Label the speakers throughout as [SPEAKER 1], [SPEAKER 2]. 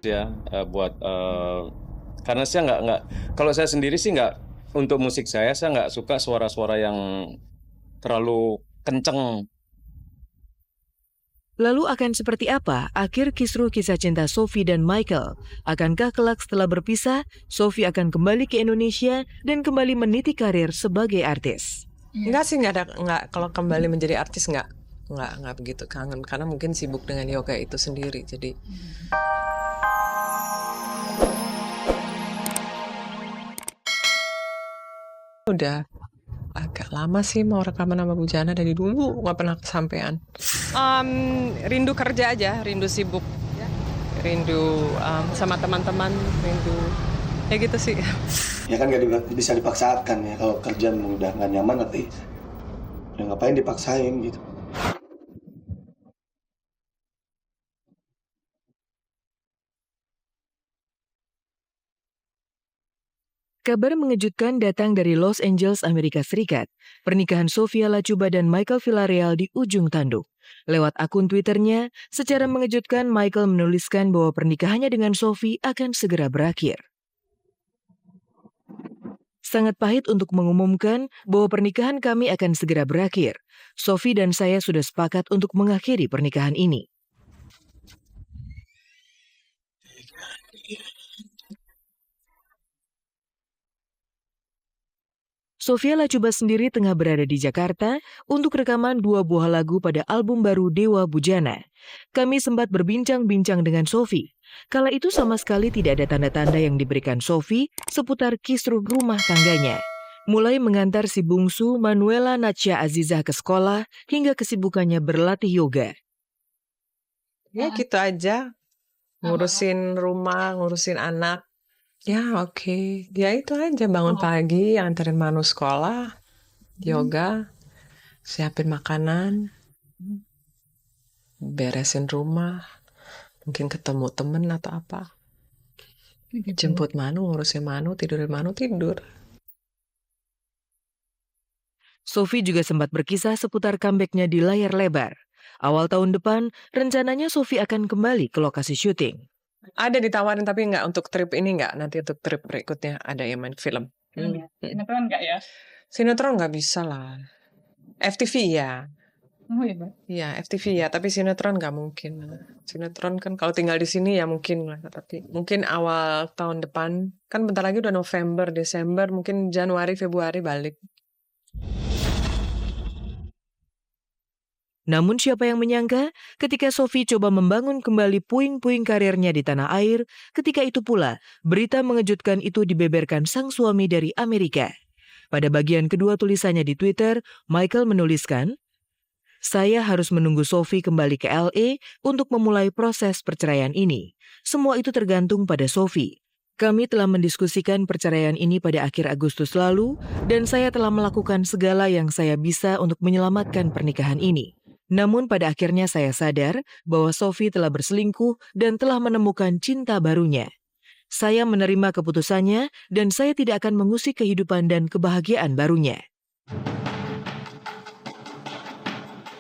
[SPEAKER 1] ya, buat karena saya nggak kalau saya sendiri sih nggak, untuk musik saya nggak suka suara-suara yang terlalu kenceng.
[SPEAKER 2] Lalu akan seperti apa akhir kisruh kisah cinta Sophie dan Michael? Akankah kelak setelah berpisah, Sophie akan kembali ke Indonesia dan kembali meniti karir sebagai artis?
[SPEAKER 3] Enggak sih, enggak kalau kembali menjadi artis enggak begitu kangen, karena mungkin sibuk dengan yoga itu sendiri. Jadi udah agak lama sih mau rekaman sama Bu Jana, dari dulu nggak pernah kesampaian. Rindu kerja aja, rindu sibuk, rindu sama teman-teman, rindu ya gitu sih.
[SPEAKER 4] Ya kan nggak bisa dipaksakan ya, kalau kerjaan udah nggak nyaman nanti ya ngapain dipaksain gitu.
[SPEAKER 2] Kabar mengejutkan datang dari Los Angeles, Amerika Serikat. Pernikahan Sofia Lachuba dan Michael Villarreal di ujung tanduk. Lewat akun Twitternya, secara mengejutkan Michael menuliskan bahwa pernikahannya dengan Sophie akan segera berakhir. Sangat pahit untuk mengumumkan bahwa pernikahan kami akan segera berakhir. Sophie dan saya sudah sepakat untuk mengakhiri pernikahan ini. Sofia Lachuba sendiri tengah berada di Jakarta untuk rekaman 2 buah lagu pada album baru Dewa Bujana. Kami sempat berbincang-bincang dengan Sophie. Kala itu sama sekali tidak ada tanda-tanda yang diberikan Sophie seputar kisruh rumah tangganya. Mulai mengantar si bungsu Manuela Natsya Azizah ke sekolah hingga kesibukannya berlatih yoga.
[SPEAKER 3] Ya gitu aja, ngurusin rumah, ngurusin anak. Ya oke. Ya itu aja, bangun pagi, anterin Manu sekolah, yoga, siapin makanan, beresin rumah, mungkin ketemu temen atau apa. Jemput Manu, ngurusin Manu, tidurin Manu, tidur.
[SPEAKER 2] Sophie juga sempat berkisah seputar comeback-nya di layar lebar. Awal tahun depan, rencananya Sophie akan kembali ke lokasi syuting.
[SPEAKER 3] Ada ditawarin tapi nggak untuk trip ini, nggak. Nanti untuk trip berikutnya ada yang main film.
[SPEAKER 5] Sinetron nggak ya?
[SPEAKER 3] Sinetron nggak bisa lah. FTV ya.
[SPEAKER 5] Oh iya, Mbak.
[SPEAKER 3] Iya, FTV ya, tapi sinetron nggak mungkin. Sinetron kan kalau tinggal di sini ya mungkin lah, tapi mungkin awal tahun depan. Kan bentar lagi udah November, Desember, mungkin Januari, Februari balik.
[SPEAKER 2] Namun siapa yang menyangka ketika Sophie coba membangun kembali puing-puing karirnya di tanah air, ketika itu pula berita mengejutkan itu dibeberkan sang suami dari Amerika. Pada bagian kedua tulisannya di Twitter, Michael menuliskan, "Saya harus menunggu Sophie kembali ke LA untuk memulai proses perceraian ini. Semua itu tergantung pada Sophie. Kami telah mendiskusikan perceraian ini pada akhir Agustus lalu, dan saya telah melakukan segala yang saya bisa untuk menyelamatkan pernikahan ini. Namun pada akhirnya saya sadar bahwa Sophie telah berselingkuh dan telah menemukan cinta barunya. Saya menerima keputusannya dan saya tidak akan mengusik kehidupan dan kebahagiaan barunya."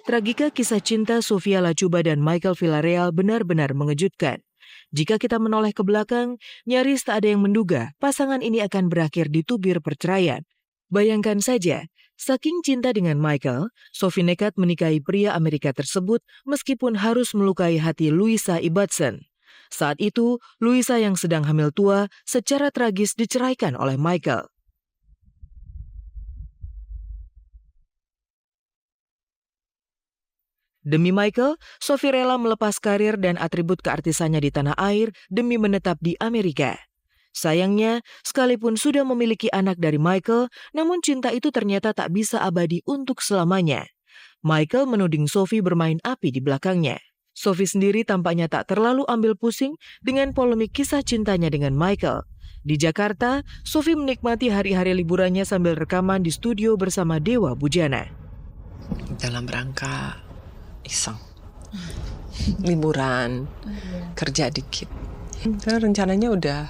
[SPEAKER 2] Tragika kisah cinta Sofia Lachuba dan Michael Villarreal benar-benar mengejutkan. Jika kita menoleh ke belakang, nyaris tak ada yang menduga pasangan ini akan berakhir di tubir perceraian. Bayangkan saja, saking cinta dengan Michael, Sophie nekat menikahi pria Amerika tersebut meskipun harus melukai hati Louisa Ibbotson. Saat itu, Louisa yang sedang hamil tua secara tragis diceraikan oleh Michael. Demi Michael, Sophie rela melepas karir dan atribut keartisannya di tanah air demi menetap di Amerika. Sayangnya, sekalipun sudah memiliki anak dari Michael, namun cinta itu ternyata tak bisa abadi untuk selamanya. Michael menuding Sophie bermain api di belakangnya. Sophie sendiri tampaknya tak terlalu ambil pusing dengan polemik kisah cintanya dengan Michael. Di Jakarta, Sophie menikmati hari-hari liburannya sambil rekaman di studio bersama Dewa Bujana.
[SPEAKER 3] Dalam rangka iseng, liburan, kerja dikit. Rencananya udah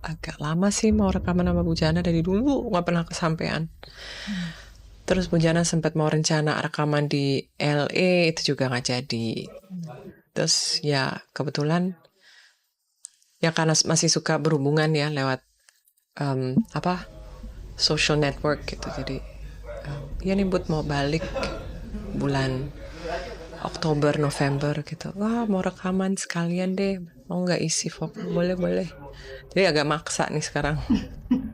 [SPEAKER 3] agak lama sih mau rekaman sama Bu Jana, dari dulu nggak pernah kesampaian. Terus Bu Jana sempat mau rencana rekaman di LA, itu juga nggak jadi. Terus ya kebetulan Ya karena masih suka berhubungan ya lewat social network gitu. Jadi ya nih Bud mau balik bulan Oktober, November gitu. Wah mau rekaman sekalian deh. Mau nggak isi vokal? Boleh. Jadi agak maksa nih sekarang.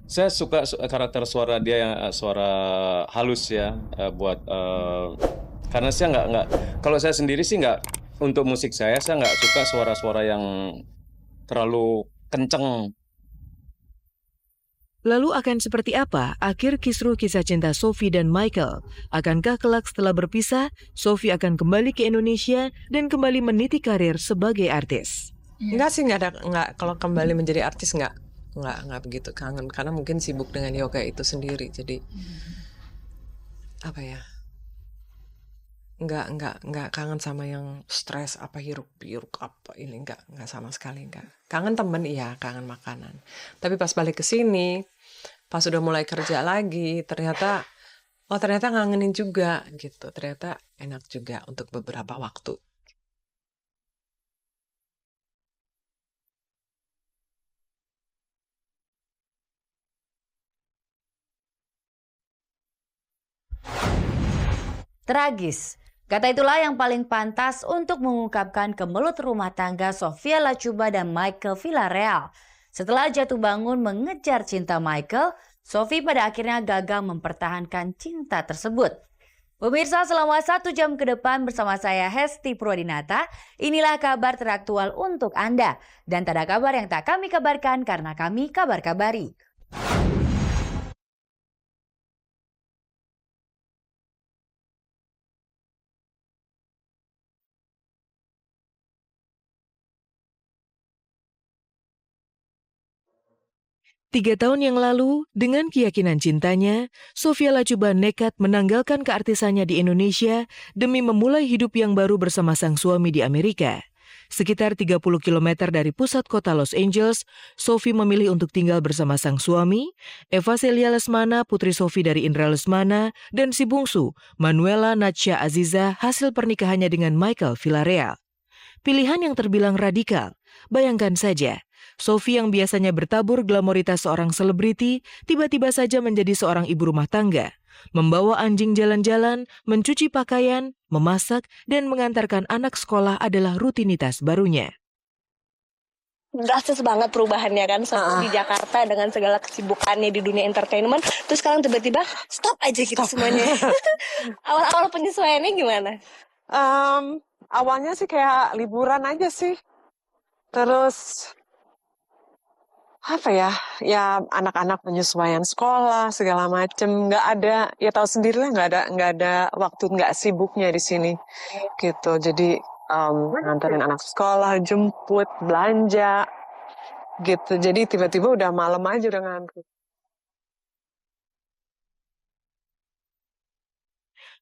[SPEAKER 1] Saya suka karakter suara dia yang suara halus ya, karena saya nggak kalau saya sendiri sih nggak, untuk musik saya nggak suka suara-suara yang terlalu kenceng.
[SPEAKER 2] Lalu akan seperti apa akhir kisruh kisah cinta Sophie dan Michael? Akankah kelak setelah berpisah, Sophie akan kembali ke Indonesia dan kembali meniti karir sebagai artis?
[SPEAKER 3] Enggak sih, nggak kalau kembali menjadi artis nggak begitu kangen karena mungkin sibuk dengan yoga itu sendiri. Jadi apa ya? Nggak kangen sama yang stres apa hiruk-pikuk apa ini nggak sama sekali nggak. Kangen temen iya, kangen makanan. Tapi pas balik ke sini, pas udah mulai kerja lagi, ternyata ngangenin juga gitu. Ternyata enak juga untuk beberapa waktu.
[SPEAKER 6] Tragis. Kata itulah yang paling pantas untuk mengungkapkan kemelut rumah tangga Sofia Latjuba dan Michael Villarreal. Setelah jatuh bangun mengejar cinta Michael, Sophie pada akhirnya gagal mempertahankan cinta tersebut. Pemirsa, selama 1 jam ke depan bersama saya Hesti Purwadinata, inilah kabar teraktual untuk Anda. Dan tak ada kabar yang tak kami kabarkan karena kami kabar-kabari.
[SPEAKER 2] Tiga tahun yang lalu, dengan keyakinan cintanya, Sophia Latjuba nekat menanggalkan keartisannya di Indonesia demi memulai hidup yang baru bersama sang suami di Amerika. Sekitar 30 km dari pusat kota Los Angeles, Sophie memilih untuk tinggal bersama sang suami, Eva Celia Lesmana, putri Sophie dari Indra Lesmana, dan si bungsu, Manuela Natsha Aziza, hasil pernikahannya dengan Michael Villarreal. Pilihan yang terbilang radikal. Bayangkan saja, Sophie yang biasanya bertabur glamoritas seorang selebriti, tiba-tiba saja menjadi seorang ibu rumah tangga, membawa anjing jalan-jalan, mencuci pakaian, memasak, dan mengantarkan anak sekolah adalah rutinitas barunya.
[SPEAKER 7] Drastis banget perubahannya kan di Jakarta dengan segala kesibukannya di dunia entertainment, terus sekarang tiba-tiba stop aja gitu semuanya. Awal-awal penyesuaiannya gimana?
[SPEAKER 3] Awalnya sih kayak liburan aja sih. Terus apa ya anak-anak penyesuaian sekolah segala macem, nggak ada, ya tahu sendirilah, nggak ada waktu, nggak sibuknya di sini gitu. Jadi nganterin anak sekolah, jemput, belanja gitu. Jadi tiba-tiba udah malam aja udah ngantuk.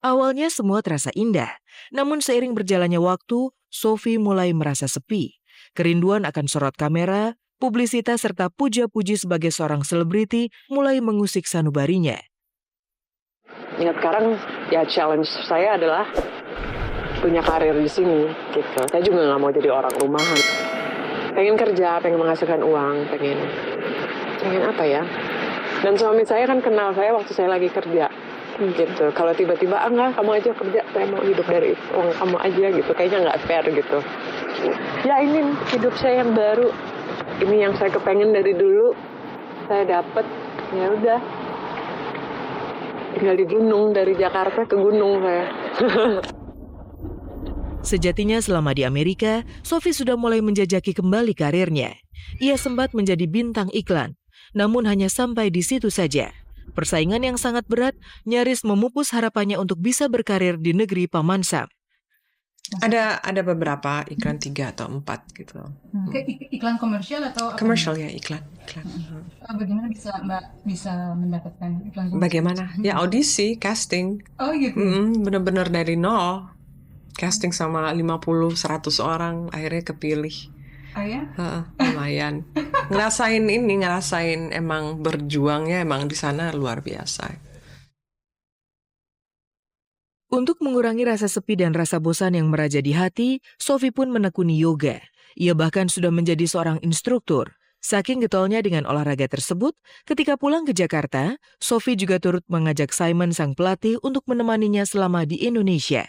[SPEAKER 2] Awalnya semua terasa indah, namun seiring berjalannya waktu, Sophie mulai merasa sepi. Kerinduan akan sorot kamera, publisitas serta puja-puji sebagai seorang selebriti mulai mengusik sanubarinya.
[SPEAKER 3] Ya sekarang ya challenge saya adalah punya karir di sini gitu. Saya juga nggak mau jadi orang rumahan. Pengen kerja, pengen menghasilkan uang, pengen apa ya. Dan suami saya kan kenal saya waktu saya lagi kerja gitu. Kalau tiba-tiba enggak, kamu aja kerja, saya mau hidup dari uang kamu aja gitu, kayaknya nggak fair gitu. Ya ini hidup saya yang baru, ini yang saya kepengen dari dulu, saya dapet, ya udah. Tinggal di gunung, dari Jakarta ke gunung saya.
[SPEAKER 2] Sejatinya selama di Amerika, Sophie sudah mulai menjajaki kembali karirnya. Ia sempat menjadi bintang iklan, namun hanya sampai di situ saja. Persaingan yang sangat berat nyaris memupus harapannya untuk bisa berkarir di negeri Paman Sam.
[SPEAKER 3] Ada beberapa iklan 3 atau 4 gitu.
[SPEAKER 5] Iklan komersial atau
[SPEAKER 3] Komersial ya, iklan.
[SPEAKER 5] Bagaimana Mbak bisa mendapatkan iklan komersial?
[SPEAKER 3] Bagaimana? Ya audisi, casting.
[SPEAKER 5] Oh gitu.
[SPEAKER 3] Bener-bener dari nol. Casting sama 50-100 orang, akhirnya kepilih.
[SPEAKER 5] Oh ya?
[SPEAKER 3] Lumayan. Ngerasain emang berjuangnya emang di sana luar biasa.
[SPEAKER 2] Untuk mengurangi rasa sepi dan rasa bosan yang meraja di hati, Sophie pun menekuni yoga. Ia bahkan sudah menjadi seorang instruktur. Saking getolnya dengan olahraga tersebut, ketika pulang ke Jakarta, Sophie juga turut mengajak Simon sang pelatih untuk menemaninya selama di Indonesia.